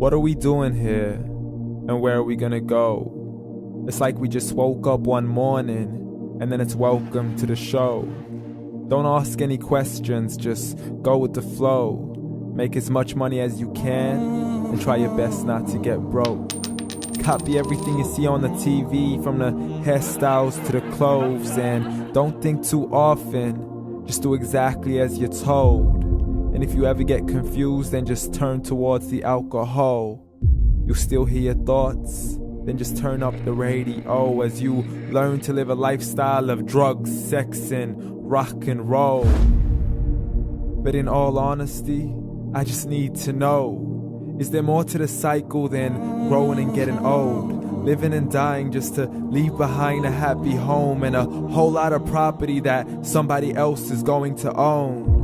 What are we doing here? And where are we gonna go? It's like we just woke up one morning and then it's welcome to the show. Don't ask any questions, just go with the flow. Make as much money as you can and try your best not to get broke. Copy everything you see on the TV, from the hairstyles to the clothes, and don't think too often, just do exactly as you're told. And if you ever get confused, then just turn towards the alcohol. You'll still hear your thoughts, then just turn up the radio as you learn to live a lifestyle of drugs, sex, and rock and roll. But in all honesty, I just need to know, is there more to the cycle than growing and getting old? Living and dying just to leave behind a happy home and a whole lot of property that somebody else is going to own.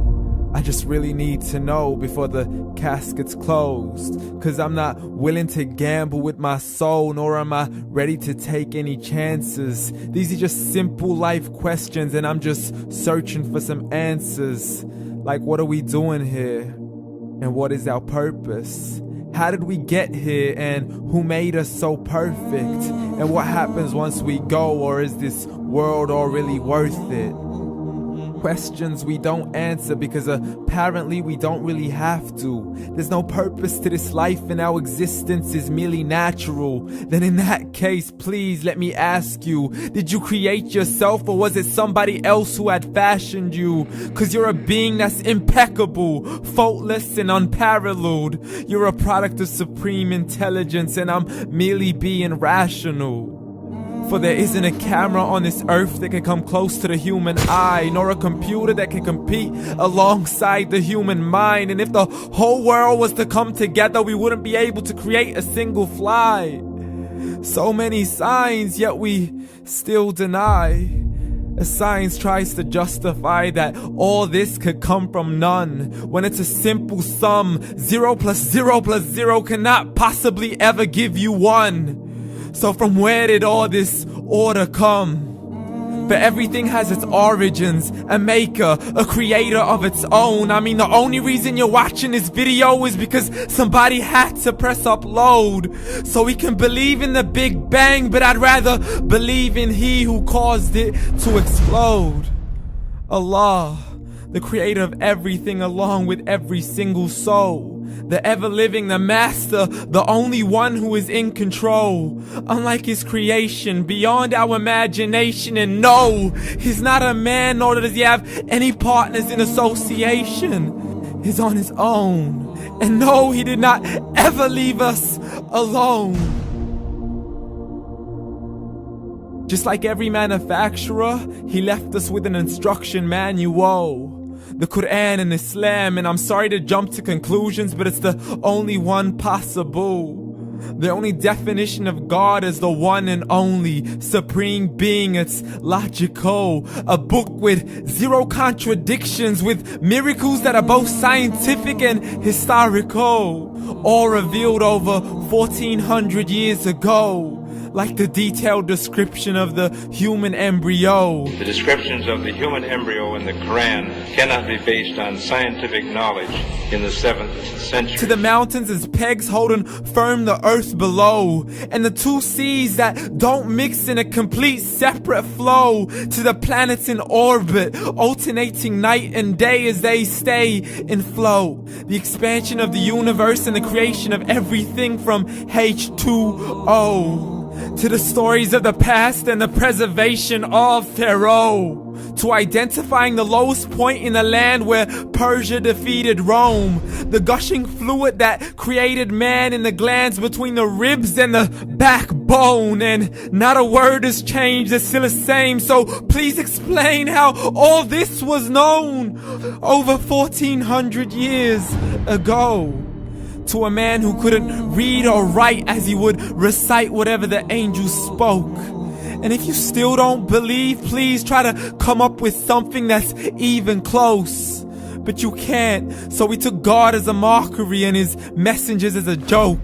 I just really need to know before the casket's closed, 'cause I'm not willing to gamble with my soul, nor am I ready to take any chances. These are just simple life questions and I'm just searching for some answers. Like, what are we doing here? And what is our purpose? How did we get here, and who made us so perfect? And what happens once we go, or is this world all really worth it? Questions we don't answer because apparently we don't really have to. There's no purpose to this life and our existence is merely natural. Then in that case, please let me ask you, did you create yourself, or was it somebody else who had fashioned you? 'Cause you're a being that's impeccable, faultless and unparalleled. You're a product of supreme intelligence and I'm merely being rational. For there isn't a camera on this earth that can come close to the human eye, nor a computer that can compete alongside the human mind. And if the whole world was to come together, we wouldn't be able to create a single fly. So many signs, yet we still deny. As science tries to justify that all this could come from none, when it's a simple sum. 0 plus 0 plus 0 cannot possibly ever give you 1. So from where did all this order come? But everything has its origins, a maker, a creator of its own. I mean, the only reason you're watching this video is because somebody had to press upload. So we can believe in the Big Bang, but I'd rather believe in He who caused it to explode. Allah, the creator of everything along with every single soul. The ever-living, the master, the only one who is in control. Unlike his creation, beyond our imagination. And no, he's not a man, nor does he have any partners in association. He's on his own. And no, he did not ever leave us alone. Just like every manufacturer, he left us with an instruction manual. The Quran and Islam, and I'm sorry to jump to conclusions, but it's the only one possible. The only definition of God is the one and only supreme being. It's logical, a book with 0 contradictions, with miracles that are both scientific and historical, all revealed over 1400 years ago. Like the detailed description of the human embryo. The descriptions of the human embryo in the Quran cannot be based on scientific knowledge in the 7th century. To the mountains as pegs holding firm the earth below, and the 2 seas that don't mix in a complete separate flow. To the planets in orbit, alternating night and day as they stay in flow. The expansion of the universe and the creation of everything from H2O. To the stories of the past and the preservation of Pharaoh. To identifying the lowest point in the land where Persia defeated Rome. The gushing fluid that created man in the glands between the ribs and the backbone. And not a word has changed, it's still the same. So please explain how all this was known over 1400 years ago. To a man who couldn't read or write, as he would recite whatever the angels spoke. And if you still don't believe, please try to come up with something that's even close. But you can't, so we took God as a mockery and his messengers as a joke.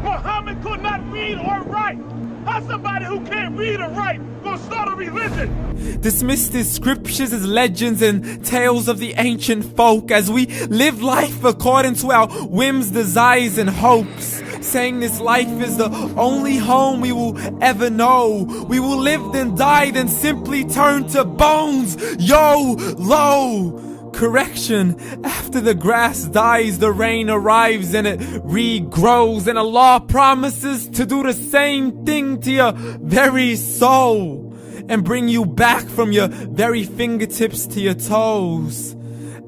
Muhammad could not read or write. How's somebody who can't read or write gonna start a religion? Dismissed his scriptures as legends and tales of the ancient folk, as we live life according to our whims, desires, and hopes. saying this life is the only home we will ever know. We will live then die, then simply turn to bones. YOLO! Correction, after the grass dies, the rain arrives and it regrows, and Allah promises to do the same thing to your very soul and bring you back from your very fingertips to your toes,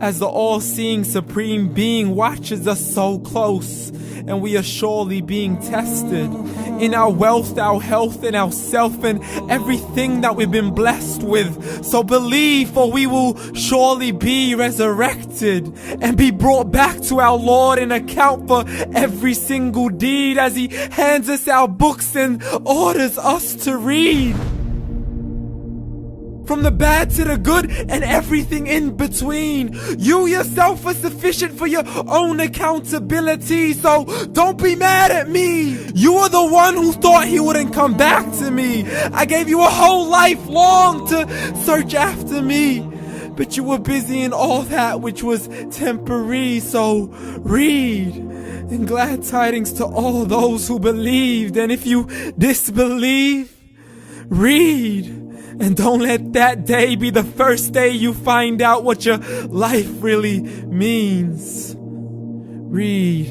as the all-seeing supreme being watches us so close, and we are surely being tested in our wealth, our health, and our self, and everything that we've been blessed with. So believe, for we will surely be resurrected and be brought back to our Lord and account for every single deed, as He hands us our books and orders us to read. From the bad to the good and everything in between. You yourself are sufficient for your own accountability, so don't be mad at me. You are the one who thought He wouldn't come back to me. I gave you a whole life long to search after me, but you were busy in all that which was temporary. So read, and glad tidings to all those who believed. And if you disbelieve, read. And don't let that day be the first day you find out what your life really means. Read.